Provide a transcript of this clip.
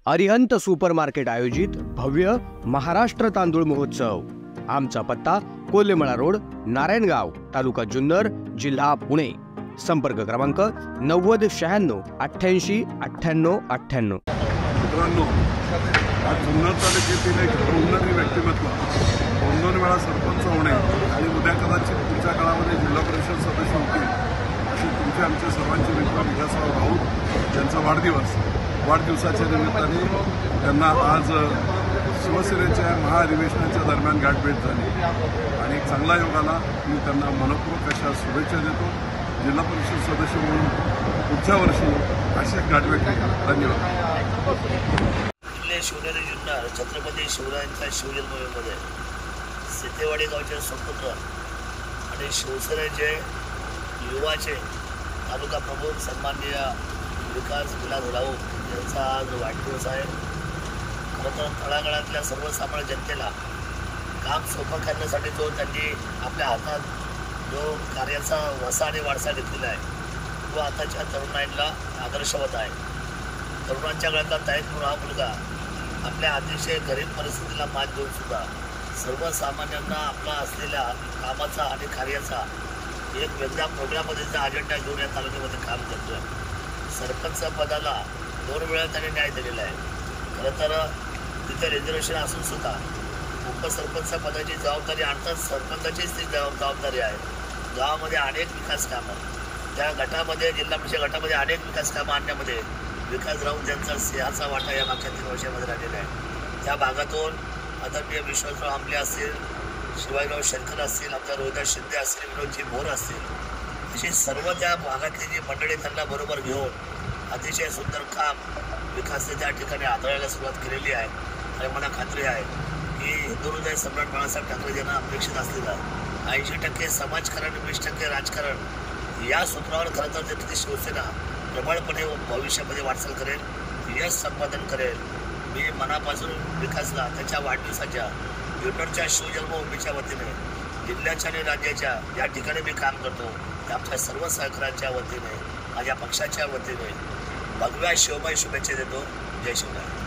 Arihant super market आयोजित भव्य महाराष्ट्र तांदूळ महोत्सव। आमचा पत्ता कोल्हेमळा रोड, नारायणगाव, तालुका जुन्नर, जिल्हा पुणे। संपर्क क्रमांक 9096 88 98 98। मित्रांनो, आज जुन्नर तालुक्यातील एक उन्नती व्यक्तिमत्व 2 वेळा सरपंच होणे आणि उद्या कदाचित पुढच्या काळामध्ये जिल्हा परिषद सदस्य होतील असे तुमचे आमचे सर्वांचे मित्र विकासराव राऊत यांचा वाढदिवसाच्या निमित्ताने त्यांना आज शिवसेनेच्या महाअधिवेशनाच्या दरम्यान गाठभेट झाली आणि एक चांगला योग आला। मी त्यांना मनपूर्वक अशा शुभेच्छा देतो। जिल्हा परिषद सदस्य म्हणून पुढच्या वर्षी अशीच गाठभेट होईल। धन्यवाद। शिवनेरी जुन्नर छत्रपती शिवरायांच्या शिवजन्मभूमीमध्ये सिद्धेवाडी गावचे सुपुत्र आणि शिवसेनेचे युवाचे तालुका प्रमुख सन्माननीय विकास विलास राऊत यांचा आज वाढदिवस आहे। खरं तर तळागाळातल्या सर्वसामान्य जनतेला काम सोपं करण्यासाठी जो त्यांनी आपल्या हातात जो कार्याचा वसा आणि वारसा घेतलेला आहे तो आताच्या तरुणांना आदर्शवत आहे। तरुणांच्या गळ्यात आहेत म्हणून हा मुलगा आपल्या अतिशय गरीब परिस्थितीला मान देऊन सुद्धा सर्वसामान्यांना आपला असलेल्या कामाचा आणि कार्याचा एक वेगळ्या प्रोग्राममध्येचा अजेंडा घेऊन या तालुक्यामध्ये काम करतो आहे। सरपंच पदाला 2 वेळा त्याने न्याय दिलेला आहे। खरं तर तिथे रिझर्वेशन असून सुद्धा उपसरपंच पदाची जबाबदारी अर्थात सरपंचाचीच ती जबाबदारी आहे। गावामध्ये अनेक विकास कामं, त्या गटामध्ये जिल्हा परिषद गटामध्ये अनेक विकास कामं आणण्यामध्ये विकास राऊत यांचा सिंहाचा वाटा या मागच्या 3 वर्षामध्ये राहिलेला आहे। त्या भागातून आदरणीय विश्वासराव आंबले असतील, शिवाजीराव शंकर असतील, आमचा रोहिदास शिंदे असतील, विनोदजी भोर असतील, अशी सर्व त्या भागातली जी मंडळी त्यांना बरोबर घेऊन अतिशय सुंदर काम विकासाच्या त्या ठिकाणी आदळायला सुरुवात केलेली आहे। आणि मला खात्री आहे की हिंदू हृदय सम्राट बाळासाहेब ठाकरे यांना अपेक्षित असलेलं 80% समाजकारण 20% राजकारण या सूत्रावर खरं तर तिथली शिवसेना प्रबळपणे भविष्यामध्ये वाटचाल करेल, यश संपादन करेल। मी मनापासून विकासला त्याच्या वाढदिवसाच्या जुन्नरच्या शिवजन्मभूमीच्या वतीने, जिल्ह्याच्या आणि राज्याच्या या ठिकाणी मी काम करतो आमच्या सर्व सहकाऱ्यांच्या वतीने, माझ्या पक्षाच्या वतीने भगव्या शिवमय शुभेच्छा देतो। जय शिवराय।